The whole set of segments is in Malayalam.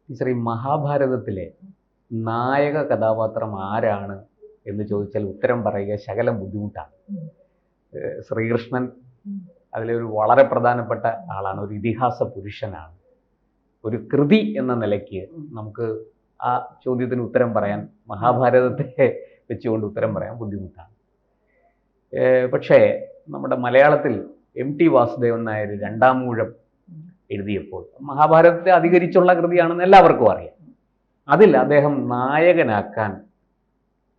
ടീച്ചർ, ഈ മഹാഭാരതത്തിലെ നായക കഥാപാത്രം ആരാണ് എന്ന് ചോദിച്ചാൽ ഉത്തരം പറയുക ശകലം ബുദ്ധിമുട്ടാണ്. ശ്രീകൃഷ്ണൻ അതിലെ ഒരു വളരെ പ്രധാനപ്പെട്ട ആളാണ്, ഒരു ഇതിഹാസ പുരുഷനാണ്. ഒരു കൃതി എന്ന നിലയ്ക്ക് നമുക്ക് ആ ചോദ്യത്തിന് ഉത്തരം പറയാൻ, മഹാഭാരതത്തെ വെച്ചുകൊണ്ട് ഉത്തരം പറയാൻ ബുദ്ധിമുട്ടാണ്. പക്ഷേ നമ്മുടെ മലയാളത്തിൽ MT വാസുദേവൻ നായർ രണ്ടാം ഊഴം എഴുതിയപ്പോൾ മഹാഭാരതത്തെ അധികരിച്ചുള്ള കൃതിയാണെന്ന് എല്ലാവർക്കും അറിയാം. അതിൽ അദ്ദേഹം നായകനാക്കാൻ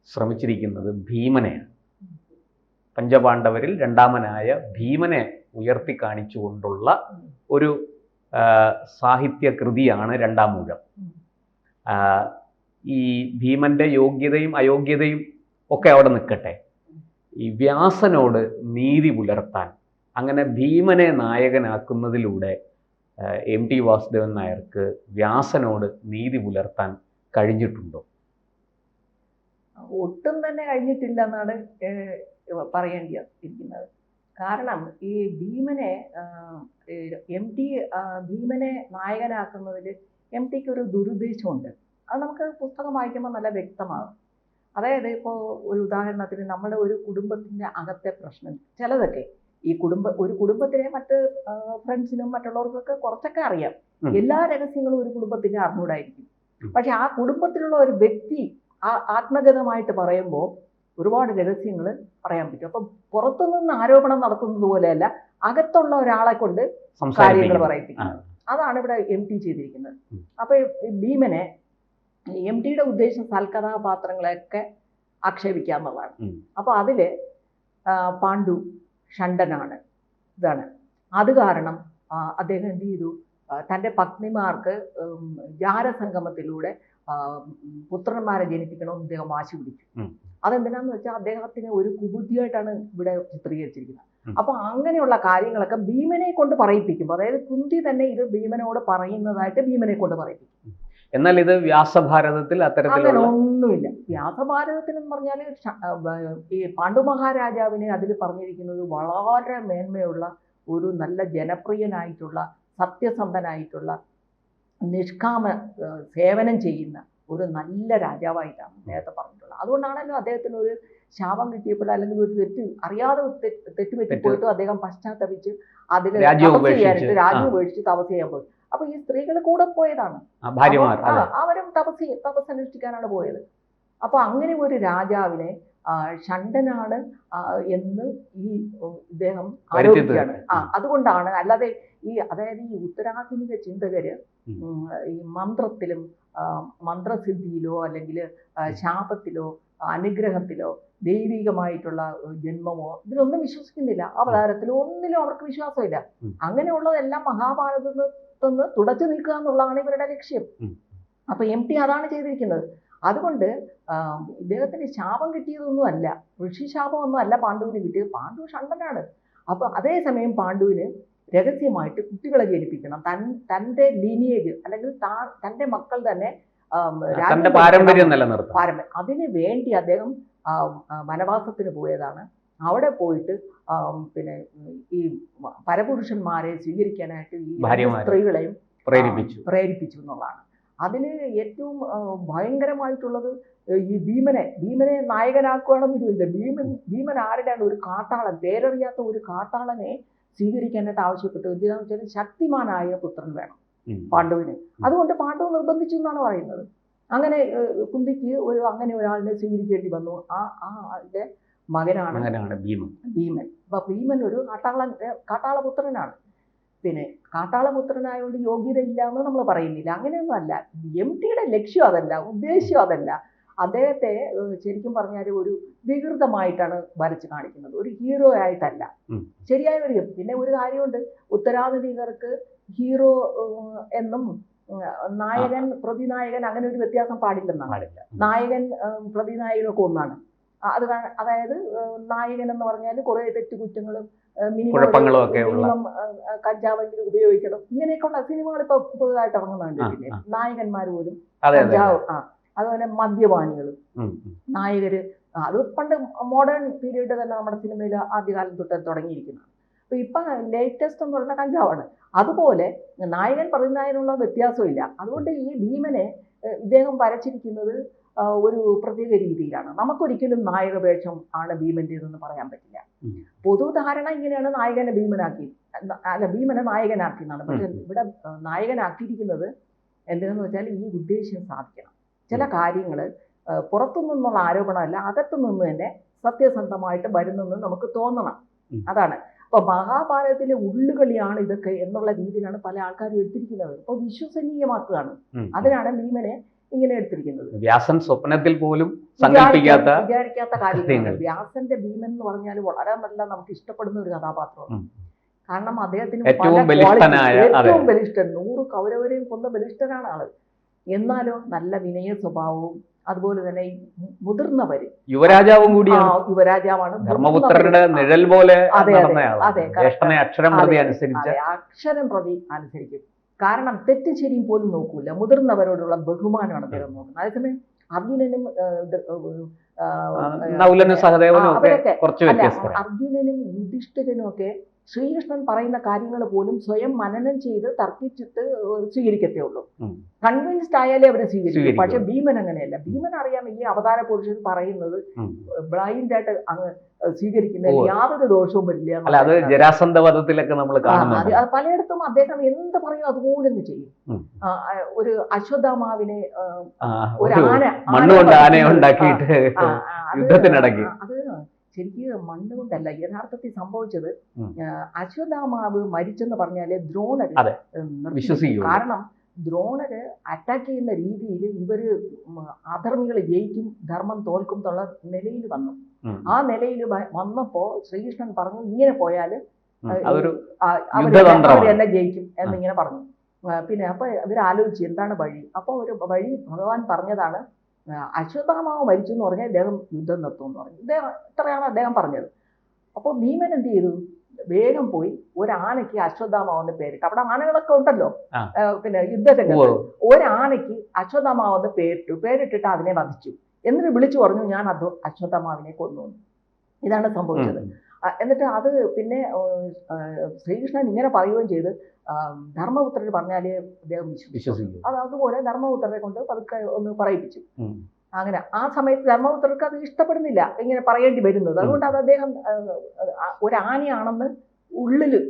ശ്രമിച്ചിരിക്കുന്നത് ഭീമനെയാണ്. പഞ്ചപാണ്ഡവരിൽ രണ്ടാമനായ ഭീമനെ ഉയർത്തി കാണിച്ചുകൊണ്ടുള്ള ഒരു സാഹിത്യ കൃതിയാണ് രണ്ടാം ഊഴം. ഈ ഭീമന്റെ യോഗ്യതയും അയോഗ്യതയും ഒക്കെ അവിടെ നിൽക്കട്ടെ, ഈ വ്യാസനോട് നീതി പുലർത്താൻ, അങ്ങനെ ഭീമനെ നായകനാക്കുന്നതിലൂടെ MT വാസുദേവൻ നായർക്ക് വ്യാസനോട് നീതി പുലർത്താൻ കഴിഞ്ഞിട്ടുണ്ടോ? ഒട്ടും തന്നെ കഴിഞ്ഞിട്ടില്ല എന്നാണ് പറയേണ്ടിയിരിക്കുന്നത്. കാരണം ഈ ഭീമനെ ഭീമനെ നായകനാക്കുന്നതിൽ MTക്ക് ഒരു ദുരുദ്ദേശമുണ്ട്. അത് നമുക്ക് പുസ്തകം വായിക്കുമ്പോൾ നല്ല വ്യക്തമാകും. അതായത് ഇപ്പോൾ ഒരു ഉദാഹരണത്തിന് നമ്മുടെ ഒരു കുടുംബത്തിൻ്റെ അകത്തെ പ്രശ്നം ചിലതൊക്കെ ഒരു കുടുംബത്തിലെ മറ്റ് ഫ്രണ്ട്സിനും മറ്റുള്ളവർക്കൊക്കെ കുറച്ചൊക്കെ അറിയാം. എല്ലാ രഹസ്യങ്ങളും ഒരു കുടുംബത്തിൻ്റെ അറിഞ്ഞൂടായിരിക്കും. പക്ഷെ ആ കുടുംബത്തിലുള്ള ഒരു വ്യക്തി ആത്മഗതമായിട്ട് പറയുമ്പോൾ ഒരുപാട് രഹസ്യങ്ങൾ പറയാൻ പറ്റും. അപ്പം പുറത്തുനിന്ന് ആരോപണം നടത്തുന്നത് പോലെയല്ല, അകത്തുള്ള ഒരാളെ കൊണ്ട് കാര്യങ്ങൾ പറയിപ്പിക്കുന്നത്. അതാണ് ഇവിടെ MT ചെയ്തിരിക്കുന്നത്. അപ്പൊ ഭീമനെ MTയുടെ ഉദ്ദേശം സൽക്കഥാപാത്രങ്ങളെയൊക്കെ ആക്ഷേപിക്കാന്നുള്ളതാണ്. അപ്പൊ അതില് പാണ്ഡു ഷണ്ടനാണ്. ഇതാണ് അത് കാരണം അദ്ദേഹം എന്ത് ചെയ്തു, തൻ്റെ പത്നിമാർക്ക് ജാരസംഗമത്തിലൂടെ പുത്രന്മാരെ ജനിപ്പിക്കണമെന്ന് അദ്ദേഹം വാശി പിടിച്ചു. അതെന്തിനാന്ന് വെച്ചാൽ അദ്ദേഹത്തിന് ഒരു കുബുദ്ധിയായിട്ടാണ് ഇവിടെ ചിത്രീകരിച്ചിരിക്കുന്നത്. അപ്പൊ അങ്ങനെയുള്ള കാര്യങ്ങളൊക്കെ ഭീമനെ കൊണ്ട് പറയിപ്പിക്കുമ്പോൾ, അതായത് കുന്തി തന്നെ ഇത് ഭീമനോട് പറയുന്നതായിട്ട് ഭീമനെ കൊണ്ട് പറയിപ്പിക്കും. എന്നാൽ ഇത് വ്യാസഭാരതത്തിൽ അങ്ങനെ ഒന്നുമില്ല. വ്യാസഭാരതത്തിൽ എന്ന് പറഞ്ഞാൽ ഈ പാണ്ഡു മഹാരാജാവിനെ അതിൽ പറഞ്ഞിരിക്കുന്നത് വളരെ മേന്മയുള്ള ഒരു നല്ല ജനപ്രിയനായിട്ടുള്ള സത്യസന്ധനായിട്ടുള്ള നിഷ്കാമ സേവനം ചെയ്യുന്ന ഒരു നല്ല രാജാവായിട്ടാണ് നേരത്തെ പറഞ്ഞിട്ടുള്ളത്. അതുകൊണ്ടാണല്ലോ അദ്ദേഹത്തിന് ഒരു ശാപം കിട്ടിയപ്പോൾ, അല്ലെങ്കിൽ ഒരു അറിയാതെ തെറ്റുപറ്റിപ്പോയിട്ടും അദ്ദേഹം പശ്ചാത്തപിച്ച് അതിൽ രാജ്യം ഉപേക്ഷിച്ച് തപസ് ചെയ്യാൻ പോയി. അപ്പൊ ഈ സ്ത്രീകൾ കൂടെ പോയതാണ്, അവരും തപസ്സനുഷ്ഠിക്കാനാണ് പോയത്. അപ്പൊ അങ്ങനെ ഒരു രാജാവിനെ ഷണ്ടനാണ് എന്ന് ഈ ഇദ്ദേഹം ആരോപിക്കുകയാണ്. അതുകൊണ്ടാണ്, അല്ലാതെ അതായത് ഈ ഉത്തരാധുനിക ചിന്തകര് ഈ മന്ത്രത്തിലും മന്ത്രസിദ്ധിയിലോ അല്ലെങ്കിൽ ശാപത്തിലോ അനുഗ്രഹത്തിലോ ദൈവികമായിട്ടുള്ള ജന്മമോ ഇതിലൊന്നും വിശ്വസിക്കുന്നില്ല. അവതാരത്തിലോ ഒന്നിലും അവർക്ക് വിശ്വാസമില്ല. അങ്ങനെയുള്ളതെല്ലാം മഹാഭാരതത്തിൽ നിന്ന് തുടച്ചു നീക്കുക എന്നുള്ളതാണ് ഇവരുടെ ലക്ഷ്യം. അപ്പൊ MT അതാണ് ചെയ്തിരിക്കുന്നത്. അതുകൊണ്ട് ഇദ്ദേഹത്തിന് ശാപം കിട്ടിയതൊന്നും അല്ല, ഋഷിശാപമൊന്നും അല്ല പാണ്ഡുവിന് കിട്ടിയത്. പാണ്ഡു ഷണ്ടനാണ്. അപ്പൊ അതേസമയം പാണ്ഡുവിന് രഹസ്യമായിട്ട് കുട്ടികളെ ജനിപ്പിക്കണം, തൻ്റെ ലീനിയേജ് അല്ലെങ്കിൽ തൻ്റെ മക്കൾ തന്നെ പാരമ്പര്യം നിലനിർത്തണം. അതിന് വേണ്ടി അദ്ദേഹം വനവാസത്തിന് പോയതാണ്. അവിടെ പോയിട്ട് പിന്നെ ഈ പരപുരുഷന്മാരെ സ്വീകരിക്കാനായിട്ട് ഈ സ്ത്രീകളെയും പ്രേരിപ്പിച്ചു എന്നുള്ളതാണ്. അതിന് ഏറ്റവും ഭയങ്കരമായിട്ടുള്ളത് ഈ ഭീമനെ നായകനാക്കുകയാണെന്ന് ചോദിച്ചില്ല. ഭീമൻ ആരുടെയാണ്? ഒരു കാട്ടാളൻ, പേരറിയാത്ത ഒരു കാട്ടാളനെ സ്വീകരിക്കാനായിട്ട് ആവശ്യപ്പെട്ടു. എന്തിനാന്ന് വെച്ചാൽ ശക്തിമാനായ പുത്രൻ വേണം പാണ്ഡുവിന്. അതുകൊണ്ട് പാണ്ഡു നിർബന്ധിച്ചു എന്നാണ് പറയുന്നത്. അങ്ങനെ കുന്തിക്ക് അങ്ങനെ ഒരാളിനെ സ്വീകരിക്കേണ്ടി വന്നു. അതിന്റെ മകനാണ് ഭീമൻ. അപ്പൊ ഭീമൻ ഒരു കാട്ടാളപുത്രനാണ്. പിന്നെ കാട്ടാളപുത്രനായതുകൊണ്ട് യോഗ്യത ഇല്ല എന്ന് നമ്മൾ പറയുന്നില്ല, അങ്ങനെയൊന്നും അല്ല. MTയുടെ ലക്ഷ്യം അതല്ല, ഉദ്ദേശ്യം അതല്ല. അദ്ദേഹത്തെ ശരിക്കും പറഞ്ഞാൽ ഒരു വികൃതമായിട്ടാണ് വരച്ച് കാണിക്കുന്നത്, ഒരു ഹീറോ ആയിട്ടല്ല. ശരിയായ പിന്നെ ഒരു കാര്യമുണ്ട്, ഉത്തരാധുനികർക്ക് ഹീറോ എന്നും നായകൻ പ്രതിനായകൻ അങ്ങനെ ഒരു വ്യത്യാസം പാടില്ലെന്നാണ്. നായകൻ പ്രതിനായകനൊക്കെ ഒന്നാണ്. അതായത് നായകൻ എന്ന് പറഞ്ഞാൽ കുറെ തെറ്റുകുറ്റങ്ങളും മിനിമം കഞ്ചാവെങ്കിലും ഉപയോഗിക്കണം, ഇങ്ങനെയൊക്കെയുള്ള സിനിമകൾ ഇപ്പൊ പുതുതായിട്ട് ഇറങ്ങുന്നുണ്ട്. നായകന്മാർ പോലും കഞ്ചാവ്, അതുപോലെ മദ്യപാനികളും നായകര്, അത് പണ്ട് മോഡേൺ പീരീഡ് തന്നെ നമ്മുടെ സിനിമയിൽ ആദ്യകാലം തൊട്ട് തുടങ്ങിയിരിക്കുന്നതാണ്. അപ്പൊ ഇപ്പൊ ലേറ്റസ്റ്റ് എന്ന് പറയുന്ന കഞ്ചാവാണ്. അതുപോലെ നായകൻ പ്രതിനായകനുള്ള വ്യത്യാസമില്ല. അതുകൊണ്ട് ഈ ഭീമനെ ഇദ്ദേഹം വരച്ചിരിക്കുന്നത് ഒരു പ്രത്യേക രീതിയിലാണ്. നമുക്കൊരിക്കലും നായക വേഷം ആണ് ഭീമൻ്റെതെന്ന് പറയാൻ പറ്റില്ല. പൊതുധാരണ ഇങ്ങനെയാണ് നായകനെ ഭീമനാക്കി, അല്ല ഭീമനെ നായകനാക്കി എന്നാണ്. പക്ഷെ ഇവിടെ നായകനാക്കിയിരിക്കുന്നത് എന്തെന്ന് വെച്ചാൽ ഈ ഉദ്ദേശ്യം സാധിക്കണം. ചില കാര്യങ്ങൾ പുറത്തു നിന്നുള്ള ആരോപണമല്ല, അകത്തു നിന്ന് തന്നെ സത്യസന്ധമായിട്ട് വരുന്നെന്ന് നമുക്ക് തോന്നണം. അതാണ്. അപ്പൊ മഹാഭാരതത്തിലെ ഉള്ളുകളിയാണ് ഇതൊക്കെ എന്നുള്ള രീതിയിലാണ് പല ആൾക്കാരും എടുത്തിരിക്കുന്നത്. അപ്പൊ വിശ്വസനീയമാക്കുകയാണ്. അതിനാണ് ഭീമനെ ഇങ്ങനെ എടുത്തിരിക്കുന്നത്. വ്യാസൻ സ്വപ്നത്തിൽ പോലും വിചാരിക്കാത്ത കാര്യങ്ങൾ. വ്യാസന്റെ ഭീമൻ എന്ന് പറഞ്ഞാൽ വളരെ നല്ല നമുക്ക് ഇഷ്ടപ്പെടുന്ന ഒരു കഥാപാത്രമാണ്. കാരണം അദ്ദേഹത്തിന് ഏറ്റവും ബലിഷ്ഠൻ, 100 കൗരവരെയും കൊന്ന ബലിഷ്ഠനാണ് ആള്. എന്നാലോ നല്ല വിനയ സ്വഭാവവും അതുപോലെ തന്നെ മുതിർന്നവര്, യുവരാജാവും കൂടിയാണ്. യുവരാജാവാണ്, ധർമ്മപുത്രരുടെ നിഴൽ പോലെ. അതെ, അക്ഷരം പ്രതി അനുസരിക്കും. കാരണം തെറ്റ് ശരിയും പോലും നോക്കൂല. മുതിർന്നവരോടുള്ള ബഹുമാനമാണ് അദ്ദേഹം നോക്കുന്നത്. അതേസമയം അർജുനനും അർജുനനും യുധിഷ്ഠിരനും ഒക്കെ ശ്രീകൃഷ്ണൻ പറയുന്ന കാര്യങ്ങൾ പോലും സ്വയം മനനം ചെയ്ത് തർക്കിച്ചിട്ട് സ്വീകരിക്കത്തേ ഉള്ളൂ. കൺവിൻസ്ഡ് ആയാലേ അവരെ സ്വീകരിക്കും. പക്ഷെ ഭീമൻ അങ്ങനെയല്ല. ഭീമൻ അറിയാം ഈ അവതാര പുരുഷൻ പറയുന്നത് ബ്ലൈൻഡ് ആയിട്ട് അങ്ങ് സ്വീകരിക്കുന്നതിൽ യാതൊരു ദോഷവും വരില്ല. അത് ജരാസന്ധ വധത്തിലൊക്കെ നമ്മൾ കാണുന്നത്. അത് പലയിടത്തും അദ്ദേഹം എന്ത് പറയും അതുപോലെ ചെയ്യും. ഒരു അശ്വത്ഥാമാവിനെ ഒരു ആന ഉണ്ടാക്കിയിട്ട് യുദ്ധത്തിനടക്കി. അത് ശരിക്കും മണ്ണ് കൊണ്ടല്ല യഥാർത്ഥത്തിൽ സംഭവിച്ചത്. അശ്വത്ഥാമാവ് മരിച്ചെന്ന് പറഞ്ഞാല് ദ്രോണര് വിശ്വസിക്കും. കാരണം ദ്രോണര് അറ്റാക്ക് ചെയ്യുന്ന രീതിയിൽ ഇവര് അധർമ്മികൾ ജയിക്കും, ധർമ്മം തോൽക്കും എന്നുള്ള നിലയിൽ വന്നു. ആ നിലയിൽ വന്നപ്പോ ശ്രീകൃഷ്ണൻ പറഞ്ഞു ഇങ്ങനെ പോയാല് അവർ എന്നെ ജയിക്കും എന്നിങ്ങനെ പറഞ്ഞു. പിന്നെ അപ്പൊ ഇവരാലോചിച്ച് എന്താണ് വഴി. അപ്പൊ ഒരു വഴി ഭഗവാൻ പറഞ്ഞതാണ്, അശ്വത്ഥാമാവ് മരിച്ചു എന്ന് പറഞ്ഞാൽ ഇദ്ദേഹം യുദ്ധം നിർത്തും എന്ന് പറഞ്ഞു. ഇത്രയാണ് അദ്ദേഹം പറഞ്ഞത്. അപ്പോൾ ഭീമൻ എന്ത് ചെയ്തു? വേഗം പോയി ഒരാനയ്ക്ക് അശ്വത്ഥാമാവെന്ന് പേരിട്ട്. അവിടെ ആനകളൊക്കെ ഉണ്ടല്ലോ, പിന്നെ യുദ്ധരംഗത്ത്. ഒരാനയ്ക്ക് അശ്വത്ഥാമാവെന്ന് പേരിട്ടിട്ട് അതിനെ വധിച്ചു. എന്നിട്ട് വിളിച്ചു പറഞ്ഞു ഞാൻ അത് അശ്വത്ഥാമാവിനെ കൊന്നു. ഇതാണ് സംഭവിച്ചത്. എന്നിട്ട് അത് പിന്നെ ശ്രീകൃഷ്ണൻ ഇങ്ങനെ പറയുകയും ചെയ്ത് ധർമ്മപുത്രർ പറഞ്ഞാലേ അദ്ദേഹം വിശ്വസിക്കും. അതുപോലെ ധർമ്മപുത്രരെ കൊണ്ട് പതുക്കെ ഒന്ന് പറയിപ്പിച്ചു. അങ്ങനെ ആ സമയത്ത് ധർമ്മപുത്രർക്ക് അത് ഇഷ്ടപ്പെടുന്നില്ല ഇങ്ങനെ പറയേണ്ടി വരുന്നത്. അതുകൊണ്ട് അത് അദ്ദേഹം ഒരാനയാണെന്ന് ഉള്ളില്,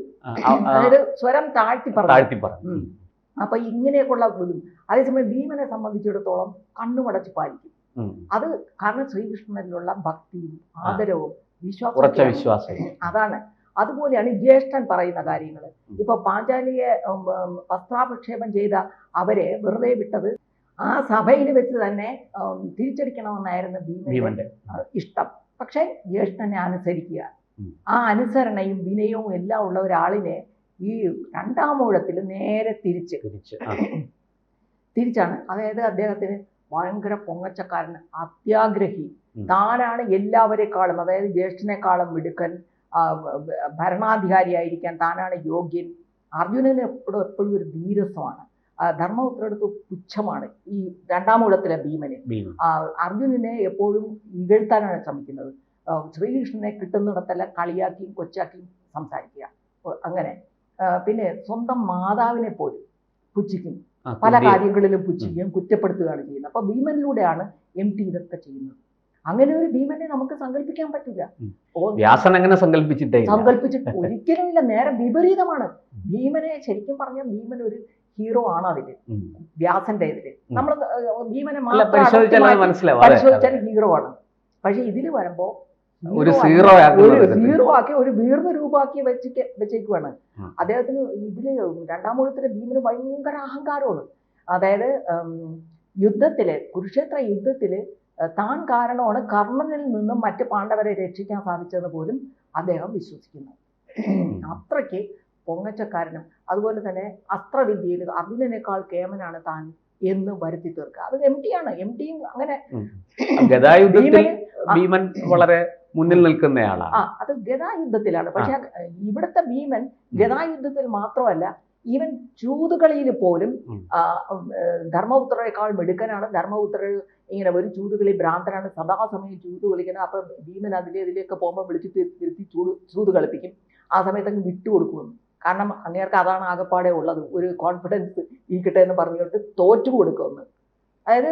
അതായത് സ്വരം താഴ്ത്തി പറഞ്ഞു. അപ്പൊ ഇങ്ങനെയൊക്കെയുള്ള അതേസമയം ഭീമനെ സംബന്ധിച്ചിടത്തോളം കണ്ണുമടച്ച് പാലിക്കും. അത് കാരണം ശ്രീകൃഷ്ണനിലുള്ള ഭക്തിയും ആദരവും വിശ്വാസം അതാണ്. അതുപോലെയാണ് ജ്യേഷ്ഠൻ പറയുന്ന കാര്യങ്ങൾ. ഇപ്പൊ പാഞ്ചാലിയെ വസ്ത്രാപക്ഷേപം ചെയ്ത അവരെ വെറുതെ വിട്ടത് ആ സഭയിൽ വെച്ച് തന്നെ തിരിച്ചടിക്കണമെന്നായിരുന്നു ഭീമന്റെ ഇഷ്ടം. പക്ഷെ ജ്യേഷ്ഠനെ അനുസരിക്കുക, ആ അനുസരണയും വിനയവും എല്ലാം ഉള്ള ഒരാളിനെ ഈ 2-ാം ഊഴത്തിൽ നേരെ തിരിച്ചാണ്. അതായത് അദ്ദേഹത്തിന് ഭയങ്കര പൊങ്ങച്ചക്കാരൻ, അത്യാഗ്രഹി, താനാണ് എല്ലാവരെക്കാളും, അതായത് ജ്യേഷ്ഠനേക്കാളും മിടുക്കൻ, ഭരണാധികാരിയായിരിക്കാൻ താനാണ് യോഗ്യൻ. അർജുനന് എപ്പോഴും ഒരു ധീരത്വമാണ്. ധർമ്മപുത്രടുത്ത് പുച്ഛമാണ് ഈ 2-ാം ഊഴത്തിലെ ഭീമന്. അർജുനനെ എപ്പോഴും ഇകഴ്ത്താനാണ് ശ്രമിക്കുന്നത്. ശ്രീകൃഷ്ണനെ കിട്ടുന്നിടത്തെല്ലാം കളിയാക്കിയും കൊച്ചാക്കിയും സംസാരിക്കുക. അങ്ങനെ പിന്നെ സ്വന്തം മാതാവിനെ പോലും പുച്ഛിക്കും, പല കാര്യങ്ങളിലും പുച്ഛിക്കുകയും കുറ്റപ്പെടുത്തുകയാണ് ചെയ്യുന്നത്. അപ്പൊ ഭീമനിലൂടെയാണ് MT ഇതൊക്കെ ചെയ്യുന്നത്. അങ്ങനെ ഒരു ഭീമനെ നമുക്ക് സങ്കല്പിക്കാൻ പറ്റില്ല. വ്യാസൻ അങ്ങനെ സങ്കല്പിച്ചിട്ട് ഒരിക്കലും ഇല്ല. നേരെ വിപരീതമാണ്. ഭീമനെ ശരിക്കും പറഞ്ഞാൽ ഭീമൻ ഒരു ഹീറോ ആണ്. അതില് വ്യാസന്റെ ഇതില് നമ്മൾ ഭീമനെ പരിശോധിച്ചാൽ ഹീറോ ആണ്. പക്ഷെ ഇതില് വരുമ്പോ ഹീറോ ആക്കി ഒരു വീർന്ന രൂപമാക്കി വെച്ചേക്കുവാണ്. അദ്ദേഹത്തിന് ഇതില് 2-ാം ഊഴത്തിലെ ഭീമന് ഭയങ്കര അഹങ്കാരമാണ്. അതായത് യുദ്ധത്തില്, കുരുക്ഷേത്ര യുദ്ധത്തില് താൻ കാരണമാണ് കർണനിൽ നിന്നും മറ്റ് പാണ്ഡവരെ രക്ഷിക്കാൻ സാധിച്ചതെന്ന് പോലും അദ്ദേഹം വിശ്വസിക്കുന്നു. അത്രയ്ക്ക് പൊങ്ങച്ചക്കാരനും അതുപോലെ തന്നെ അസ്ത്രവിദ്യയിൽ അർജുനനേക്കാൾ കേമനാണ് താൻ എന്ന് വരുത്തി തീർക്കുക. അത് MT ആണ്. MTയും അങ്ങനെ ഭീമൻ വളരെ മുന്നിൽ നിൽക്കുന്നയാളാണ്. അത് ഗദായുദ്ധത്തിലാണ്. പക്ഷെ ഇവിടുത്തെ ഭീമൻ ഗദായുദ്ധത്തിൽ മാത്രമല്ല, ഈവൻ ചൂതുകളിയിൽ പോലും ധർമ്മപുത്രരെക്കാൾ മിടുക്കനാണ്. ധർമ്മപുത്രർ ഇങ്ങനെ ഒരു ചൂതുകളി ഭ്രാന്തനാണ്, സദാസമയം ചൂത് കളിക്കണം. അപ്പൊ ഭീമൻ ഇതിലേക്ക് പോകുമ്പോൾ വിളിച്ചിട്ട് ചൂത് കളിപ്പിക്കും. ആ സമയത്ത് അങ്ങ് വിട്ടുകൊടുക്കുമെന്ന്. കാരണം അങ്ങേർക്ക് അതാണ് ആകപ്പാടെ ഉള്ളത്, ഒരു കോൺഫിഡൻസ് ഇരിക്കട്ടെ എന്ന് പറഞ്ഞിട്ട് തോറ്റു കൊടുക്കുമെന്ന്. അതായത്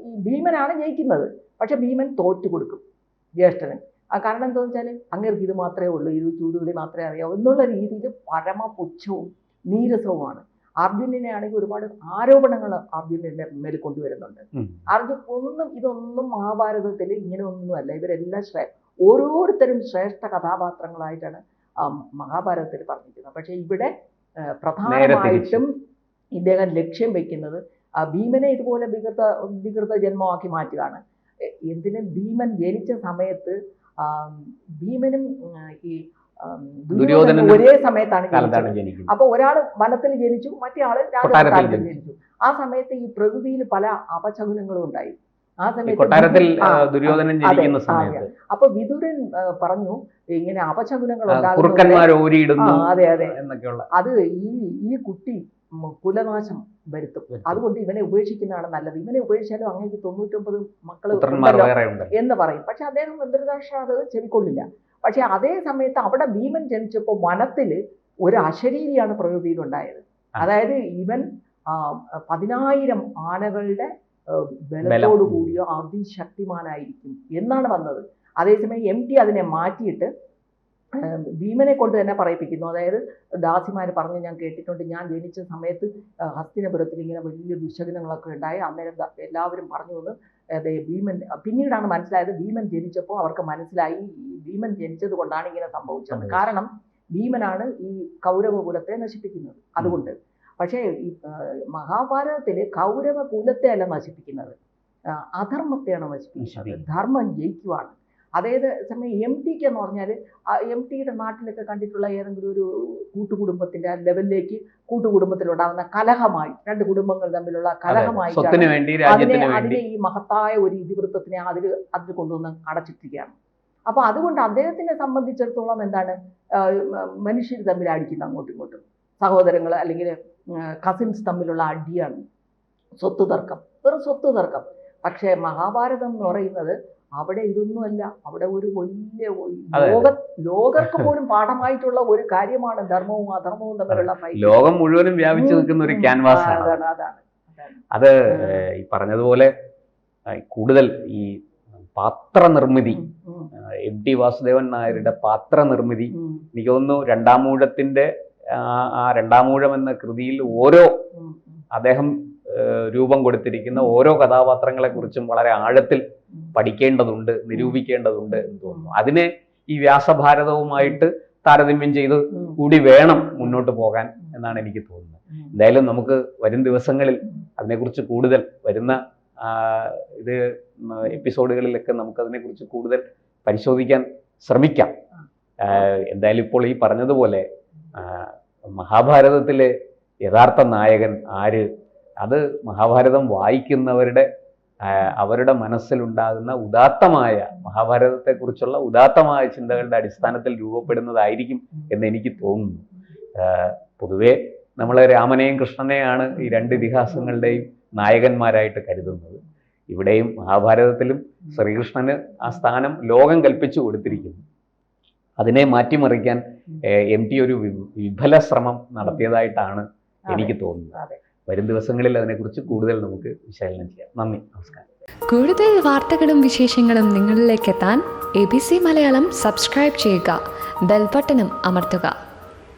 ഈ ഭീമനാണ് ജയിക്കുന്നത്, പക്ഷെ ഭീമൻ തോറ്റു കൊടുക്കും ജ്യേഷ്ഠന്. കാരണം എന്താണെന്ന് വെച്ചാൽ അങ്ങേർക്ക് ഇത് മാത്രമേ ഉള്ളൂ, ഇത് ചൂതുകളി മാത്രമേ അറിയാവൂ എന്നുള്ള രീതിയിൽ പരമപുച്ഛവും നീരസവുമാണ്. അർജുനനെ ആണെങ്കിൽ ഒരുപാട് ആരോപണങ്ങൾ അർജുനന്റെ മേൽ കൊണ്ടുവരുന്നുണ്ട്. അർജുൻ ഇതൊന്നും മഹാഭാരതത്തിൽ ഇങ്ങനെ ഒന്നുമല്ല. ഇവരെല്ലാം ഓരോരുത്തരും ശ്രേഷ്ഠ കഥാപാത്രങ്ങളായിട്ടാണ് മഹാഭാരതത്തിൽ പറഞ്ഞിരിക്കുന്നത്. പക്ഷെ ഇവിടെ പ്രധാനമായിട്ടും ഇദ്ദേഹം ലക്ഷ്യം വയ്ക്കുന്നത് ഭീമനെ ഇതുപോലെ വികൃത ജന്മമാക്കി മാറ്റുകയാണ്. എന്തിനും ഭീമൻ ജനിച്ച സമയത്ത് ഭീമനും ഈ ദുര്യോധനൻ ഒരേ സമയത്താണ് ജനിച്ചത്. അപ്പൊ ഒരാള് വനത്തിൽ ജനിച്ചു, മറ്റേ ആള് രാജകൊട്ടാരത്തിൽ ജനിച്ചു. ആ സമയത്ത് ഈ പ്രകൃതിയിൽ പല അപശകുനങ്ങളും ഉണ്ടായി. ആ സമയത്ത് അപ്പൊ വിതുരൻ പറഞ്ഞു ഇങ്ങനെ അപശകുനങ്ങൾ ഉണ്ടാകുന്നു. അതെ അതെ, അത് ഈ കുട്ടി കുലനാശം വരുത്തും, അതുകൊണ്ട് ഇവനെ ഉപേക്ഷിക്കുന്നതാണ് നല്ലത്. ഇവനെ ഉപേക്ഷിച്ചാലും അങ്ങനെ 99 മക്കൾ എന്ന് പറയും. പക്ഷെ അദ്ദേഹം ഇന്ദ്രധനുഷ അത് ചെവിക്കൊള്ളില്ല. പക്ഷെ അതേ സമയത്ത് അവിടെ ഭീമൻ ജനിച്ചപ്പോൾ വനത്തിൽ ഒരു അശരീരിയാണ് പ്രകൃതിയിലുണ്ടായത്. അതായത് ഇവൻ 10,000 ആനകളുടെ ബലത്തോടു കൂടിയോ അതിശക്തിമാനായിരിക്കും എന്നാണ് വന്നത്. അതേസമയം MT അതിനെ മാറ്റിയിട്ട് ഭീമനെ കൊണ്ട് തന്നെ പറയിപ്പിക്കുന്നു. അതായത് ദാസിമാർ പറഞ്ഞ് ഞാൻ കേട്ടിട്ടുണ്ട്, ഞാൻ ജനിച്ച സമയത്ത് ഹസ്തിനപുരത്തിൽ ഇങ്ങനെ വലിയ ദുശകനങ്ങളൊക്കെ ഉണ്ടായി. അന്നേരം എല്ലാവരും പറഞ്ഞു എന്ന് അതെ ഭീമൻ. പിന്നീടാണ് മനസ്സിലായത്, ഭീമൻ ജനിച്ചപ്പോൾ അവർക്ക് മനസ്സിലായി ഭീമൻ ജനിച്ചത് കൊണ്ടാണ് ഇങ്ങനെ സംഭവിച്ചത്. കാരണം ഭീമനാണ് ഈ കൗരവകുലത്തെ നശിപ്പിക്കുന്നത്. അതുകൊണ്ട് പക്ഷേ ഈ മഹാഭാരതത്തില് കൗരവകുലത്തെ അല്ല നശിപ്പിക്കുന്നത്, അധർമ്മത്തെയാണ് നശിപ്പിക്കുന്നത്. ധർമ്മം ജയിക്കുവാണ്. അതേത് സമയം MTക്ക് എന്ന് പറഞ്ഞാൽ MTയുടെ നാട്ടിലൊക്കെ കണ്ടിട്ടുള്ള ഏതെങ്കിലും ഒരു കൂട്ടുകുടുംബത്തിന്റെ ലെവലിലേക്ക് കൂട്ടുകുടുംബത്തിലുണ്ടാകുന്ന കലഹമായി, രണ്ട് കുടുംബങ്ങൾ തമ്മിലുള്ള കലഹമായി അതിനെ ഈ മഹത്തായ ഒരു ഇതിവൃത്തത്തിനെ അതിൽ കൊണ്ടുവന്ന് അടച്ചിട്ടിരിക്കുകയാണ്. അപ്പൊ അതുകൊണ്ട് അദ്ദേഹത്തിനെ സംബന്ധിച്ചിടത്തോളം എന്താണ്, മനുഷ്യർ തമ്മിൽ അടിക്കുന്ന അങ്ങോട്ടും ഇങ്ങോട്ടും, സഹോദരങ്ങൾ അല്ലെങ്കിൽ കസിൻസ് തമ്മിലുള്ള അടിയാണ്, സ്വത്ത് തർക്കം, വെറും സ്വത്ത് തർക്കം. പക്ഷേ മഹാഭാരതം എന്ന് പറയുന്നത് അവിടെ ഇതൊന്നുമല്ല. അവിടെ ഒരു വലിയ ലോകർക്ക് പോലും പാഠമായിട്ടുള്ള ഒരു കാര്യമാണ് ധർമ്മവും അധർമ്മവും തമ്മിലുള്ള ഫൈറ്റ്. ലോകം മുഴുവനും വ്യാപിച്ചു നിൽക്കുന്ന ഒരു ക്യാൻവാസ് ആണ്. അത് ഈ പറഞ്ഞതുപോലെ കൂടുതൽ ഈ പാത്ര നിർമ്മിതി, MT വാസുദേവൻ നായരുടെ പാത്ര നിർമ്മിതി എനിക്ക് തോന്നുന്നു രണ്ടാമൂഴത്തിന്റെ ആ രണ്ടാമൂഴം എന്ന കൃതിയിൽ ഓരോ അദ്ദേഹം രൂപം കൊടുത്തിരിക്കുന്ന ഓരോ കഥാപാത്രങ്ങളെ കുറിച്ചും വളരെ ആഴത്തിൽ പഠിക്കേണ്ടതുണ്ട്, നിരൂപിക്കേണ്ടതുണ്ട് എന്ന് തോന്നുന്നു. അതിനെ ഈ വ്യാസഭാരതവുമായിട്ട് താരതമ്യം ചെയ്ത് കൂടി വേണം മുന്നോട്ട് പോകാൻ എന്നാണ് എനിക്ക് തോന്നുന്നത്. എന്തായാലും നമുക്ക് വരും ദിവസങ്ങളിൽ അതിനെക്കുറിച്ച് കൂടുതൽ വരുന്ന എപ്പിസോഡുകളിലൊക്കെ നമുക്കതിനെക്കുറിച്ച് കൂടുതൽ പരിശോധിക്കാൻ ശ്രമിക്കാം. എന്തായാലും ഇപ്പോൾ ഈ പറഞ്ഞതുപോലെ മഹാഭാരതത്തിലെ യഥാർത്ഥ നായകൻ ആര്, അത് മഹാഭാരതം വായിക്കുന്നവരുടെ അവരുടെ മനസ്സിലുണ്ടാകുന്ന ഉദാത്തമായ മഹാഭാരതത്തെക്കുറിച്ചുള്ള ഉദാത്തമായ ചിന്തകളുടെ അടിസ്ഥാനത്തിൽ രൂപപ്പെടുന്നതായിരിക്കും എന്ന് എനിക്ക് തോന്നുന്നു. പൊതുവെ നമ്മൾ രാമനെയും കൃഷ്ണനെയാണ് ഈ രണ്ട് ഇതിഹാസങ്ങളുടെയും നായകന്മാരായിട്ട് കരുതുന്നത്. ഇവിടെയും മഹാഭാരതത്തിലും ശ്രീകൃഷ്ണന് ആ സ്ഥാനം ലോകം കൽപ്പിച്ചു കൊടുത്തിരിക്കുന്നു. അതിനെ മാറ്റിമറിക്കാൻ MT ഒരു വിഫല ശ്രമം നടത്തിയതായിട്ടാണ് എനിക്ക് തോന്നുന്നത്. വരും ദിവസങ്ങളിൽ അതിനെക്കുറിച്ച് കൂടുതൽ നമുക്ക് വിശകലനം ചെയ്യാം. നന്ദി, നമസ്കാരം. കൂടുതൽ വാർത്തകളും വിശേഷങ്ങളും നിങ്ങളിലേക്ക് എത്താൻ ABC മലയാളം സബ്സ്ക്രൈബ് ചെയ്യുക, ബെൽ ബട്ടണും അമർത്തുക.